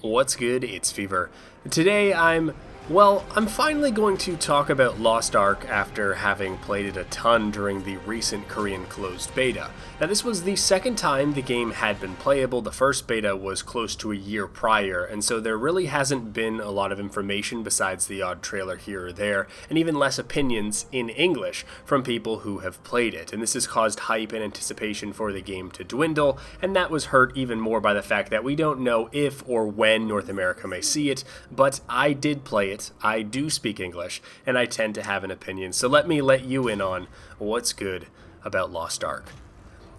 What's good? It's Fevir. Today I'm finally going to talk about Lost Ark after having played it a ton during the recent Korean closed beta. Now this was the second time the game had been playable. The first beta was close to a year prior, and so there really hasn't been a lot of information besides the odd trailer here or there, and even less opinions in English from people who have played it. And this has caused hype and anticipation for the game to dwindle, and that was hurt even more by the fact that we don't know if or when North America may see it, but I did play it. I do speak English, and I tend to have an opinion, so let me let you in on what's good about Lost Ark.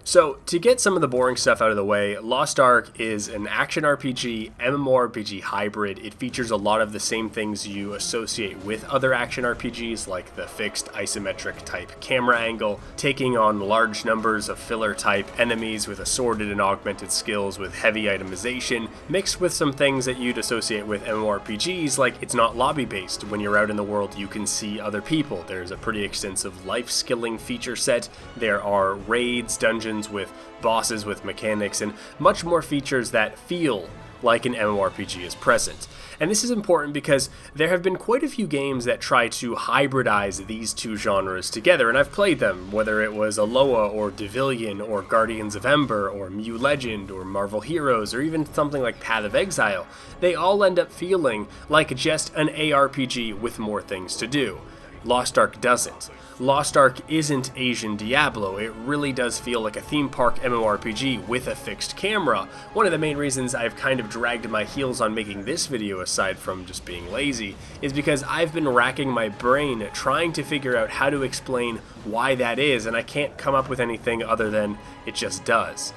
So, to get some of the boring stuff out of the way, Lost Ark is an action RPG, MMORPG hybrid. It features a lot of the same things you associate with other action RPGs, like the fixed isometric type camera angle, taking on large numbers of filler type enemies with assorted and augmented skills with heavy itemization, mixed with some things that you'd associate with MMORPGs, like it's not lobby based. When you're out in the world, you can see other people. There's a pretty extensive life skilling feature set. There are raids, dungeons, with bosses, with mechanics, and much more features that feel like an MMORPG is present. And this is important because there have been quite a few games that try to hybridize these two genres together, and I've played them, whether it was Aloha or Devilian or Guardians of Ember or Mew Legend or Marvel Heroes or even something like Path of Exile. They all end up feeling like just an aRPG with more things to do. Lost Ark doesn't. Lost Ark isn't Asian Diablo. It really does feel like a theme park MMORPG with a fixed camera. One of the main reasons I've kind of dragged my heels on making this video, aside from just being lazy, is because I've been racking my brain trying to figure out how to explain why that is, and I can't come up with anything other than it just does.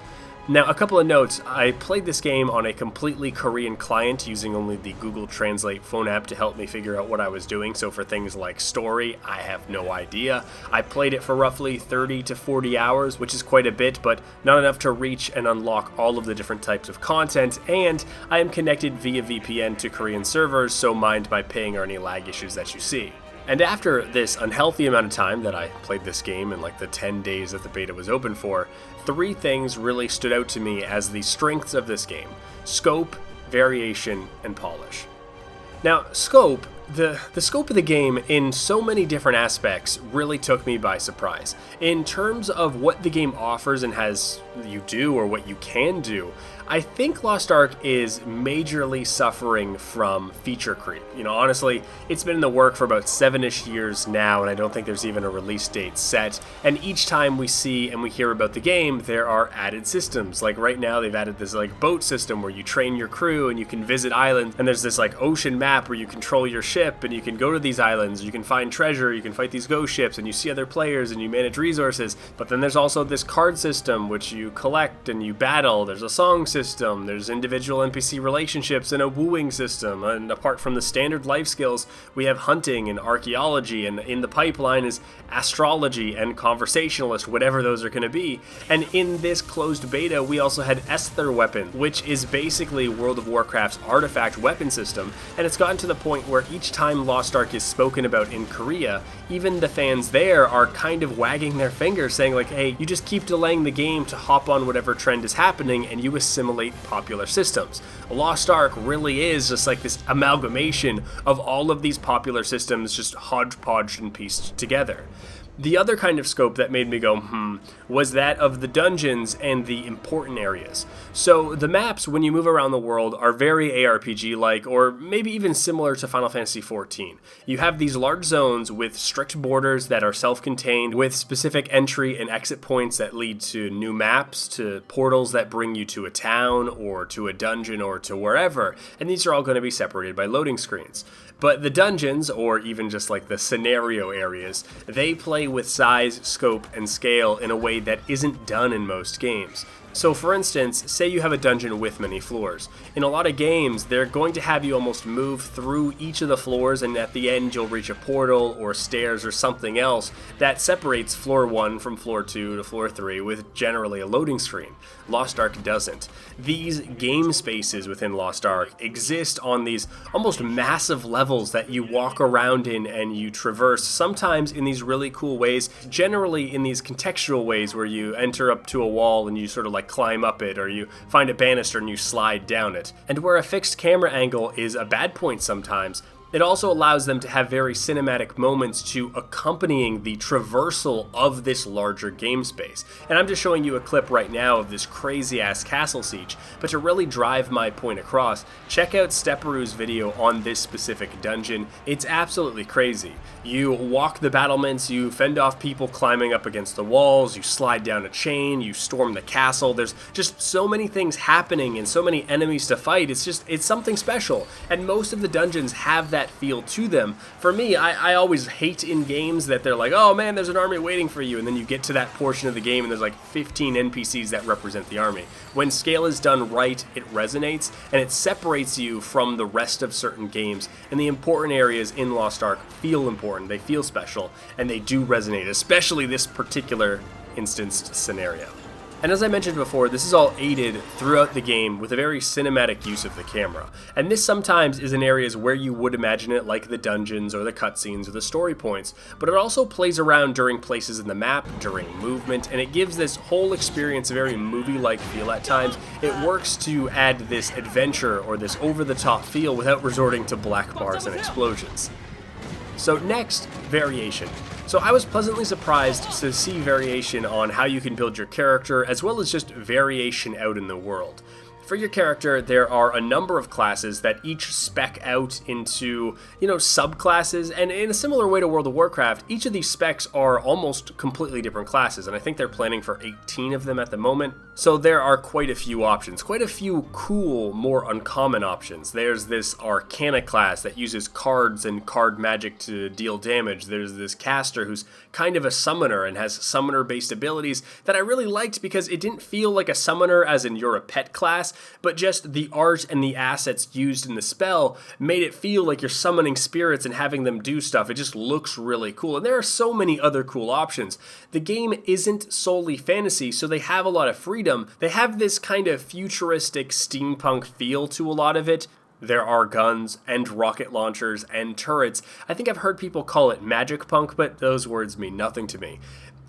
Now, a couple of notes. I played this game on a completely Korean client using only the Google Translate phone app to help me figure out what I was doing, so for things like story, I have no idea. I played it for roughly 30 to 40 hours, which is quite a bit, but not enough to reach and unlock all of the different types of content, and I am connected via VPN to Korean servers, so mind my ping or any lag issues that you see. And after this unhealthy amount of time that I played this game in like the 10 days that the beta was open for, three things really stood out to me as the strengths of this game: scope, variation, and polish. Now, scope, the scope of the game in so many different aspects really took me by surprise. In terms of what the game offers and has you do or what you can do, I think Lost Ark is majorly suffering from feature creep. Honestly, it's been in the work for about 7-ish years now, and I don't think there's even a release date set. And each time we see and we hear about the game, there are added systems. Like right now, they've added this boat system where you train your crew and you can visit islands, and there's this ocean map where you control your ship and you can go to these islands, you can find treasure, you can fight these ghost ships, and you see other players and you manage resources. But then there's also this card system which you collect and you battle. There's a song system, there's individual NPC relationships and a wooing system, and apart from the standard life skills, we have hunting and archaeology, and in the pipeline is astrology and conversationalist, whatever those are going to be. And in this closed beta, we also had Esther weapon, which is basically World of Warcraft's artifact weapon system, and it's gotten to the point where each time Lost Ark is spoken about in Korea, even the fans there are kind of wagging their fingers saying hey, you just keep delaying the game to hop on whatever trend is happening and you assimilate popular systems. Lost Ark really is just this amalgamation of all of these popular systems just hodgepodged and pieced together. The other kind of scope that made me go, was that of the dungeons and the important areas. So the maps, when you move around the world, are very aRPG-like, or maybe even similar to Final Fantasy XIV. You have these large zones with strict borders that are self-contained, with specific entry and exit points that lead to new maps, to portals that bring you to a town, or to a dungeon, or to wherever, and these are all going to be separated by loading screens. But the dungeons, or even just the scenario areas, they play with size, scope, and scale in a way that isn't done in most games. So for instance, say you have a dungeon with many floors. In a lot of games, they're going to have you almost move through each of the floors, and at the end you'll reach a portal or stairs or something else that separates floor 1 from floor 2 to floor 3 with generally a loading screen. Lost Ark doesn't. These game spaces within Lost Ark exist on these almost massive levels that you walk around in and you traverse, sometimes in these really cool ways, generally in these contextual ways where you enter up to a wall and you sort of like climb up it, or you find a banister and you slide down it. And where a fixed camera angle is a bad point sometimes, it also allows them to have very cinematic moments to accompanying the traversal of this larger game space. And I'm just showing you a clip right now of this crazy-ass castle siege, but to really drive my point across, check out Stepperou's video on this specific dungeon. It's absolutely crazy. You walk the battlements, you fend off people climbing up against the walls, you slide down a chain, you storm the castle. There's just so many things happening and so many enemies to fight. It's something special. And most of the dungeons have that feel to them. For me, I always hate in games that they're like, oh man, there's an army waiting for you, and then you get to that portion of the game and there's like 15 NPCs that represent the army. When scale is done right, it resonates, and it separates you from the rest of certain games, and the important areas in Lost Ark feel important, they feel special, and they do resonate, especially this particular instanced scenario. And as I mentioned before, this is all aided throughout the game with a very cinematic use of the camera. And this sometimes is in areas where you would imagine it, like the dungeons or the cutscenes or the story points, but it also plays around during places in the map, during movement, and it gives this whole experience a very movie-like feel at times. It works to add this adventure or this over-the-top feel without resorting to black bars and explosions. So next, variation. So I was pleasantly surprised to see variation on how you can build your character, as well as just variation out in the world. For your character, there are a number of classes that each spec out into, subclasses, and in a similar way to World of Warcraft, each of these specs are almost completely different classes, and I think they're planning for 18 of them at the moment. So there are quite a few options, quite a few cool, more uncommon options. There's this Arcana class that uses cards and card magic to deal damage. There's this caster who's kind of a summoner and has summoner-based abilities that I really liked because it didn't feel like a summoner as in you're a pet class, but just the art and the assets used in the spell made it feel like you're summoning spirits and having them do stuff. It just looks really cool, and there are so many other cool options. The game isn't solely fantasy, so they have a lot of freedom. They have this kind of futuristic steampunk feel to a lot of it. There are guns and rocket launchers and turrets. I think I've heard people call it magic punk, but those words mean nothing to me.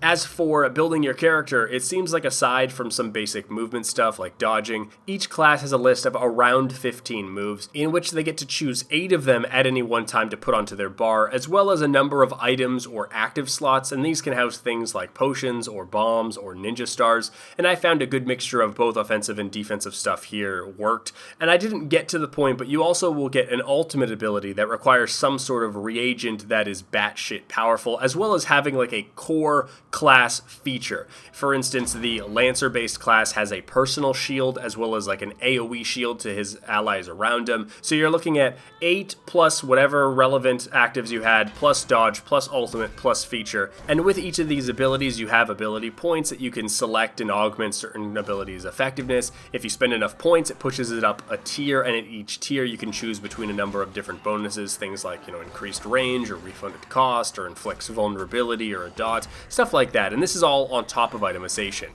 As for building your character, it seems like aside from some basic movement stuff like dodging, each class has a list of around 15 moves, in which they get to choose 8 of them at any one time to put onto their bar, as well as a number of items or active slots, and these can house things like potions or bombs or ninja stars, and I found a good mixture of both offensive and defensive stuff here worked. And I didn't get to the point, but you also will get an ultimate ability that requires some sort of reagent that is batshit powerful, as well as having like a core class feature. For instance, the Lancer-based class has a personal shield as well as like an AoE shield to his allies around him. So you're looking at 8 plus whatever relevant actives you had, plus dodge, plus ultimate, plus feature. And with each of these abilities, you have ability points that you can select and augment certain abilities' effectiveness. If you spend enough points, it pushes it up a tier, and at each tier you can choose between a number of different bonuses, things like, increased range or refunded cost or inflicts vulnerability or a dot, stuff like that, and this is all on top of itemization.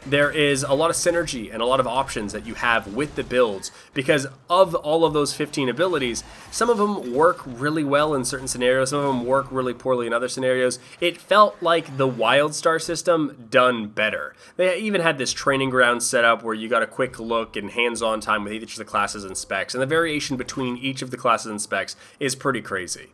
There is a lot of synergy and a lot of options that you have with the builds because of all of those 15 abilities. Some of them work really well in certain scenarios, some of them work really poorly in other scenarios. It felt like the WildStar system done better. They even had this training ground set up where you got a quick look and hands-on time with each of the classes and specs, and the variation between each of the classes and specs is pretty crazy.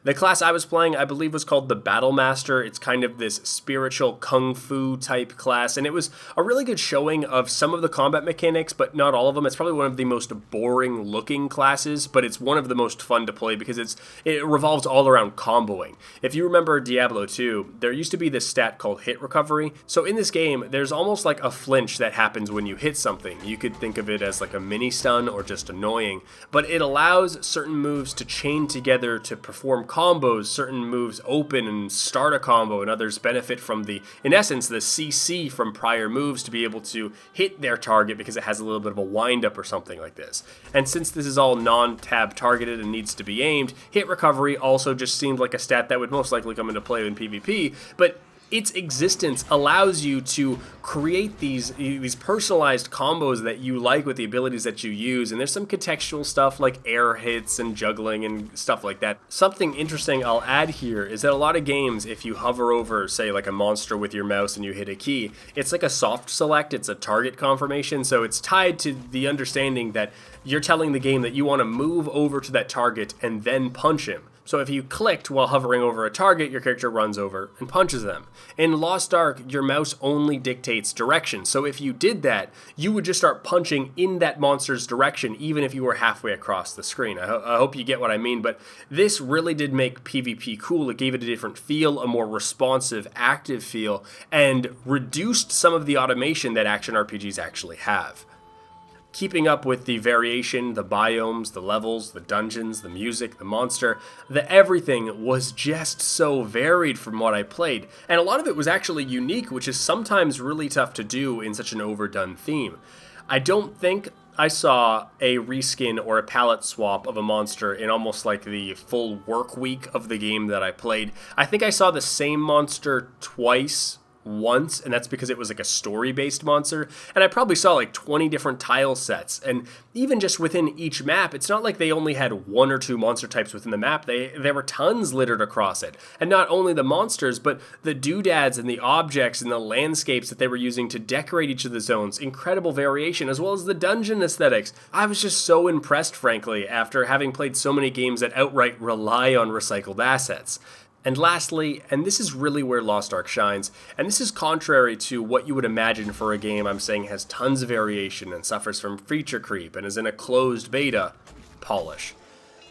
The class I was playing, I believe, was called the Battle Master. It's kind of this spiritual kung fu type class, and it was a really good showing of some of the combat mechanics, but not all of them. It's probably one of the most boring looking classes, but it's one of the most fun to play because it revolves all around comboing. If you remember Diablo 2, there used to be this stat called hit recovery. So in this game, there's almost like a flinch that happens when you hit something. You could think of it as like a mini stun or just annoying, but it allows certain moves to chain together to perform combos. Certain moves open and start a combo, and others benefit from in essence, the CC from prior moves to be able to hit their target because it has a little bit of a wind-up or something like this. And since this is all non-tab targeted and needs to be aimed, hit recovery also just seemed like a stat that would most likely come into play in PvP, but its existence allows you to create these personalized combos that you like with the abilities that you use, and there's some contextual stuff like air hits and juggling and stuff like that. Something interesting I'll add here is that a lot of games, if you hover over, say, like a monster with your mouse and you hit a key, it's like a soft select, it's a target confirmation, so it's tied to the understanding that you're telling the game that you want to move over to that target and then punch him. So if you clicked while hovering over a target, your character runs over and punches them. In Lost Ark, your mouse only dictates direction, so if you did that, you would just start punching in that monster's direction, even if you were halfway across the screen. I hope you get what I mean, but this really did make PvP cool. It gave it a different feel, a more responsive, active feel, and reduced some of the automation that action RPGs actually have. Keeping up with the variation, the biomes, the levels, the dungeons, the music, the monster, the everything was just so varied from what I played, and a lot of it was actually unique, which is sometimes really tough to do in such an overdone theme. I don't think I saw a reskin or a palette swap of a monster in almost like the full work week of the game that I played. I think I saw the same monster once, and that's because it was like a story-based monster, and I probably saw like 20 different tile sets, and even just within each map, it's not like they only had one or two monster types within the map. There were tons littered across it, and not only the monsters, but the doodads and the objects and the landscapes that they were using to decorate each of the zones. Incredible variation, as well as the dungeon aesthetics. I was just so impressed, frankly, after having played so many games that outright rely on recycled assets. And lastly, and this is really where Lost Ark shines, and this is contrary to what you would imagine for a game I'm saying has tons of variation and suffers from feature creep and is in a closed beta, polish.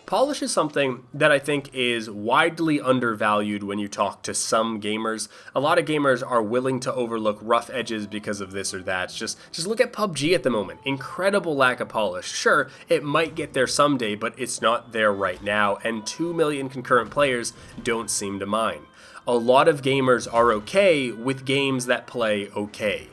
Polish is something that I think is widely undervalued when you talk to some gamers. A lot of gamers are willing to overlook rough edges because of this or that. Just look at PUBG at the moment. Incredible lack of polish. Sure, it might get there someday, but it's not there right now, and 2 million concurrent players don't seem to mind. A lot of gamers are okay with games that play okay.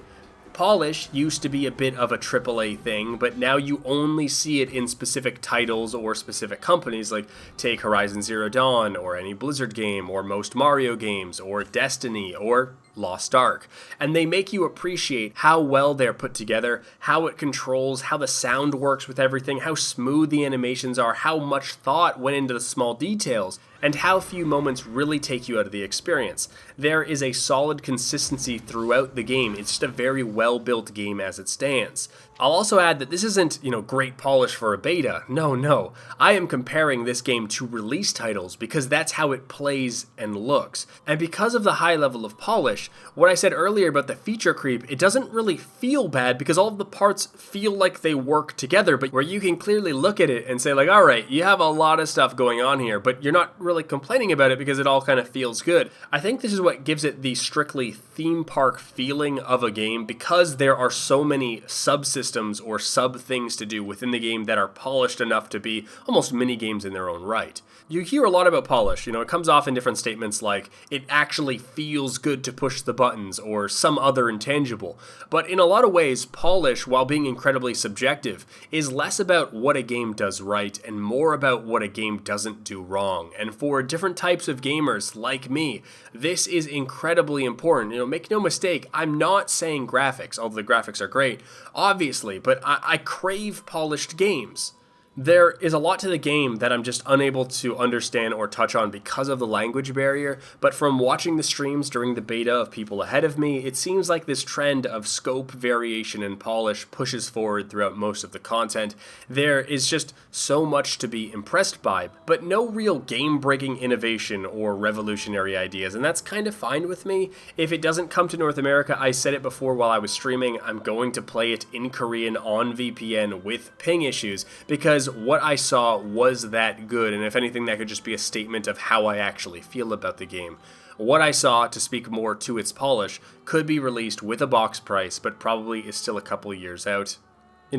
Polish used to be a bit of a AAA thing, but now you only see it in specific titles or specific companies, like take Horizon Zero Dawn, or any Blizzard game, or most Mario games, or Destiny, or Lost Ark. And they make you appreciate how well they're put together, how it controls, how the sound works with everything, how smooth the animations are, how much thought went into the small details, and how few moments really take you out of the experience. There is a solid consistency throughout the game. It's just a very well-built game as it stands. I'll also add that this isn't, great polish for a beta. No. I am comparing this game to release titles because that's how it plays and looks. And because of the high level of polish, what I said earlier about the feature creep, it doesn't really feel bad because all of the parts feel like they work together, but where you can clearly look at it and say like, all right, you have a lot of stuff going on here, but you're not really complaining about it because it all kind of feels good. I think this is what gives it the strictly theme park feeling of a game, because there are so many subsystems or sub things to do within the game that are polished enough to be almost mini games in their own right. You hear a lot about polish, it comes off in different statements like it actually feels good to push the buttons or some other intangible. But in a lot of ways, polish, while being incredibly subjective, is less about what a game does right and more about what a game doesn't do wrong. And for different types of gamers like me, this is incredibly important. Make no mistake, I'm not saying graphics, although the graphics are great, obviously, but I crave polished games. There is a lot to the game that I'm just unable to understand or touch on because of the language barrier, but from watching the streams during the beta of people ahead of me, it seems like this trend of scope, variation, and polish pushes forward throughout most of the content. There is just so much to be impressed by, but no real game-breaking innovation or revolutionary ideas, and that's kind of fine with me. If it doesn't come to North America, I said it before while I was streaming, I'm going to play it in Korean on VPN with ping issues, because what I saw was that good, and if anything, that could just be a statement of how I actually feel about the game. What I saw, to speak more to its polish, could be released with a box price, but probably is still a couple years out.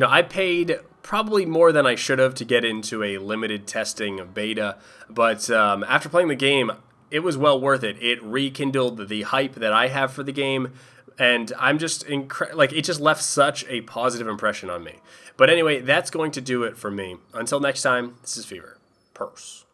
I paid probably more than I should have to get into a limited testing beta, but after playing the game, it was well worth it. It rekindled the hype that I have for the game, and I'm just it just left such a positive impression on me. But anyway, that's going to do it for me. Until next time, this is Fevir. Purse.